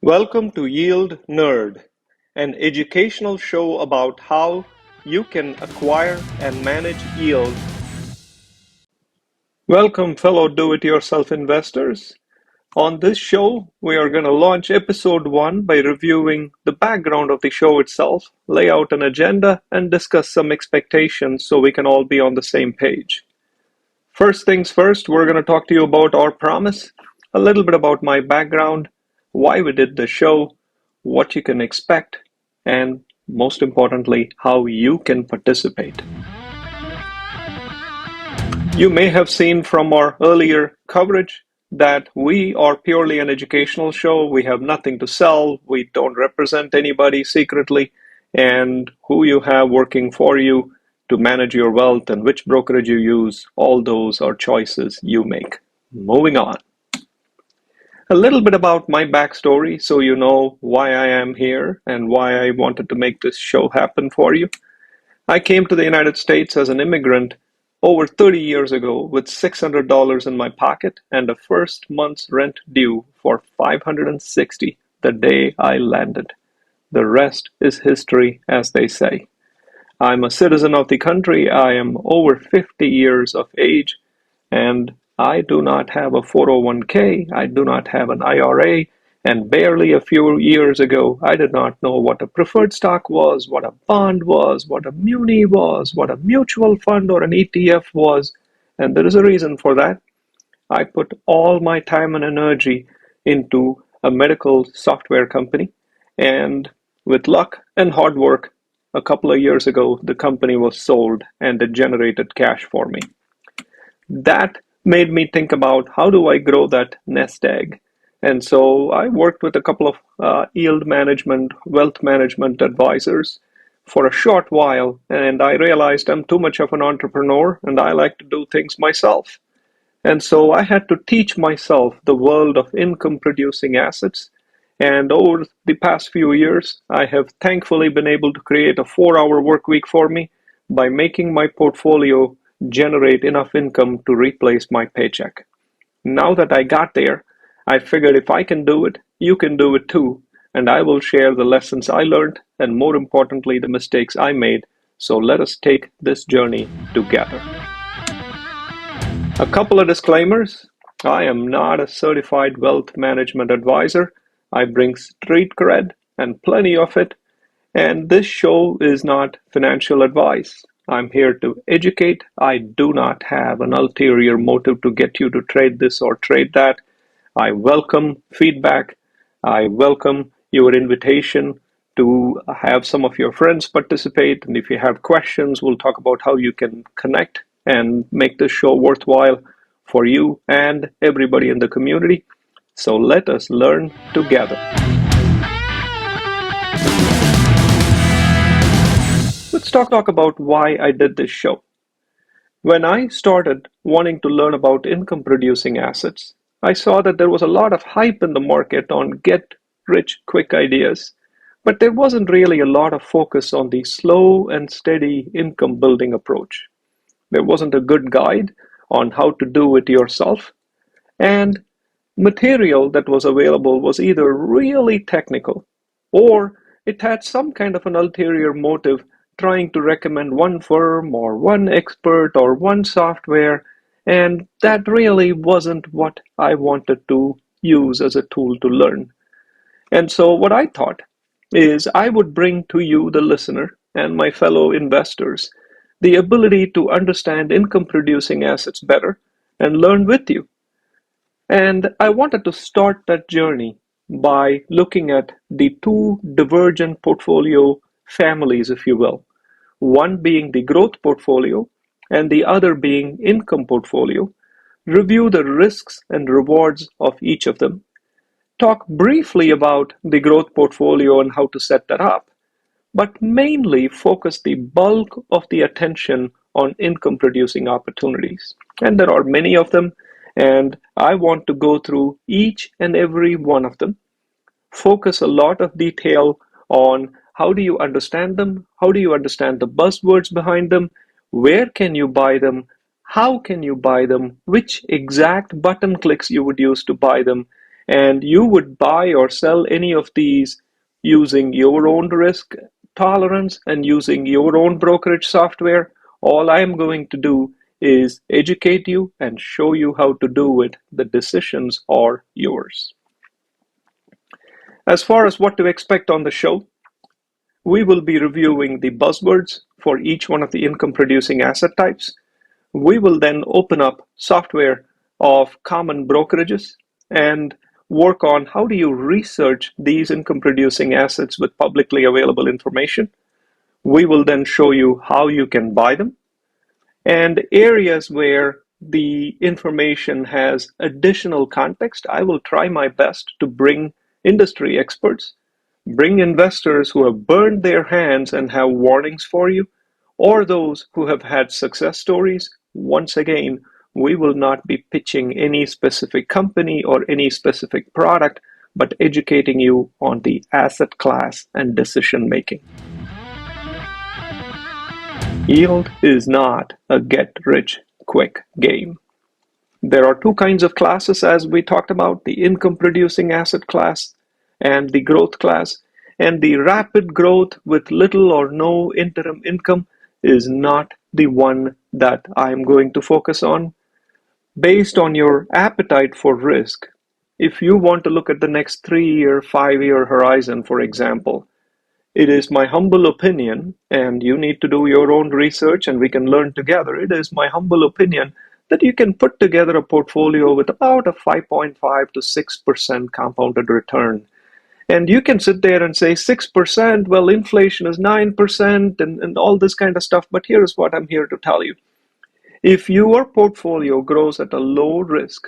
Welcome to Yield Nerd, an educational show about how you can acquire and manage yield. Welcome, fellow do-it-yourself investors. On this show, we are going to launch episode 1 by reviewing the background of the show itself, lay out an agenda, and discuss some expectations so we can all be on the same page. First things first, we're going to talk to you about our promise, a little bit about my background, why we did the show, what you can expect, and most importantly, how you can participate. You may have seen from our earlier coverage that we are purely an educational show. We have nothing to sell. We don't represent anybody secretly. And who you have working for you to manage your wealth and which brokerage you use, all those are choices you make. Moving on. A little bit about my backstory so you know why I am here and why I wanted to make this show happen for you. I came to the United States as an immigrant over 30 years ago with $600 in my pocket and a first month's rent due for $560 the day I landed. The rest is history, as they say. I'm a citizen of the country. I am over 50 years of age, and I do not have a 401k. I do not have an IRA. And barely a few years ago, I did not know what a preferred stock was, what a bond was, what a muni was, what a mutual fund or an ETF was. And there is a reason for that. I put all my time and energy into a medical software company. And with luck and hard work, a couple of years ago, the company was sold and it generated cash for me. That made me think about how do I grow that nest egg. And so I worked with a couple of yield management, wealth management advisors for a short while, and I realized I'm too much of an entrepreneur and I like to do things myself. And so I had to teach myself the world of income producing assets. And over the past few years, I have thankfully been able to create a 4-hour work week for me by making my portfolio generate enough income to replace my paycheck. Now that I got there, I figured if I can do it, you can do it too. And I will share the lessons I learned and more importantly, the mistakes I made. So let us take this journey together. A couple of disclaimers. I am not a certified wealth management advisor. I bring street cred and plenty of it. And this show is not financial advice. I'm here to educate. I do not have an ulterior motive to get you to trade this or trade that. I welcome feedback. I welcome your invitation to have some of your friends participate. And if you have questions, we'll talk about how you can connect and make this show worthwhile for you and everybody in the community. So let us learn together. Let's talk about why I did this show. When I started wanting to learn about income producing assets, I saw that there was a lot of hype in the market on get rich quick ideas, but there wasn't really a lot of focus on the slow and steady income building approach. There wasn't a good guide on how to do it yourself, and material that was available was either really technical or it had some kind of an ulterior motive trying to recommend one firm or one expert or one software, and that really wasn't what I wanted to use as a tool to learn. And so what I thought is I would bring to you, the listener, and my fellow investors, the ability to understand income producing assets better and learn with you. And I wanted to start that journey by looking at the two divergent portfolio families, if you will. One being the growth portfolio and the other being income portfolio. Review the risks and rewards of each of them. Talk briefly about the growth portfolio and how to set that up, but mainly focus the bulk of the attention on income producing opportunities. And there are many of them. And I want to go through each and every one of them, focus a lot of detail on how do you understand them, how do you understand the buzzwords behind them, where can you buy them, how can you buy them, which exact button clicks you would use to buy them, And you would buy or sell any of these using your own risk tolerance and using your own brokerage software. All I'm going to do is educate you and show you how to do it. The decisions are yours. As far as what to expect on the show, we will be reviewing the buzzwords for each one of the income producing asset types. We will then open up software of common brokerages and work on how do you research these income producing assets with publicly available information. We will then show you how you can buy them and areas where the information has additional context. I will try my best to bring industry experts, bring investors who have burned their hands and have warnings for you, or those who have had success stories. Once again, we will not be pitching any specific company or any specific product, but educating you on the asset class and decision making. Yield is not a get-rich-quick game. There are two kinds of classes, as we talked about, the income-producing asset class and the growth class. And the rapid growth with little or no interim income is not the one that I'm going to focus on. Based on your appetite for risk, if you want to look at the next 3-year, 5-year horizon, for example, it is my humble opinion, and you need to do your own research and we can learn together. It is my humble opinion that you can put together a portfolio with about a 5.5 to 6% compounded return. And you can sit there and say 6%, well, inflation is 9% and all this kind of stuff. But here's what I'm here to tell you. If your portfolio grows at a low risk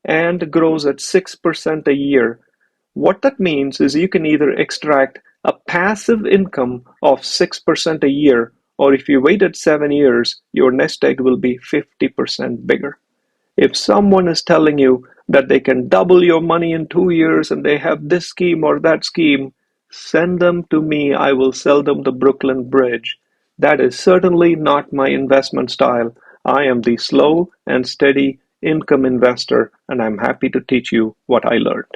and grows at 6% a year, what that means is you can either extract a passive income of 6% a year, or if you waited 7 years, your nest egg will be 50% bigger. If someone is telling you that they can double your money in 2 years and they have this scheme or that scheme, send them to me. I will sell them the Brooklyn Bridge. That is certainly not my investment style. I am the slow and steady income investor, and I'm happy to teach you what I learned.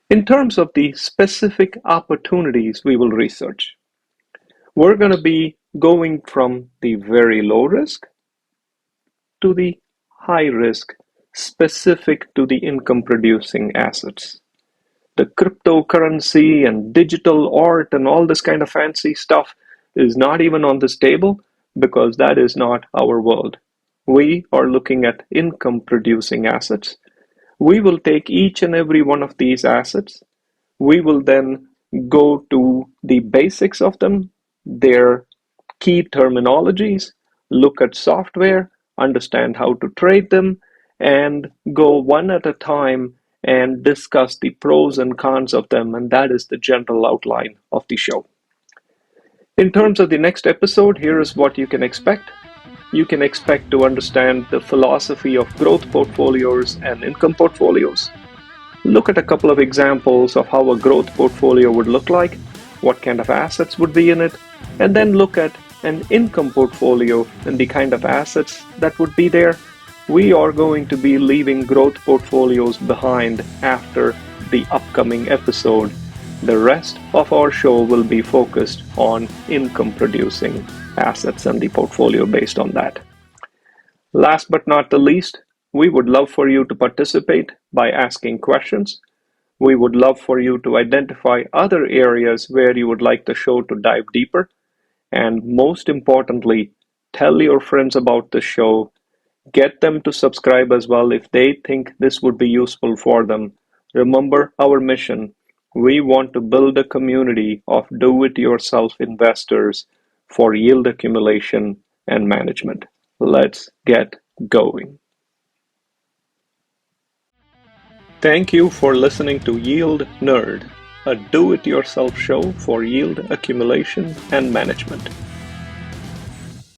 In terms of the specific opportunities we will research, we're going to be going from the very low risk to the high risk specific to the income producing assets. The cryptocurrency and digital art and all this kind of fancy stuff is not even on this table because that is not our world. We are looking at income producing assets. We will take each and every one of these assets. We will then go to the basics of them, their key terminologies, look at software, understand how to trade them, and go one at a time and discuss the pros and cons of them. And that is the general outline of the show. In terms of the next episode, here is what you can expect. You can expect to understand the philosophy of growth portfolios and income portfolios. Look at a couple of examples of how a growth portfolio would look like, what kind of assets would be in it, and then look at an income portfolio and the kind of assets that would be there. We are going to be leaving growth portfolios behind after the upcoming episode. The rest of our show will be focused on income producing assets and the portfolio based on that. Last but not the least, we would love for you to participate by asking questions. We would love for you to identify other areas where you would like the show to dive deeper. And most importantly, tell your friends about the show. Get them to subscribe as well if they think this would be useful for them. Remember our mission. We want to build a community of do-it-yourself investors for yield accumulation and management. Let's get going. Thank you for listening to Yield Nerd, a do-it-yourself show for yield accumulation and management.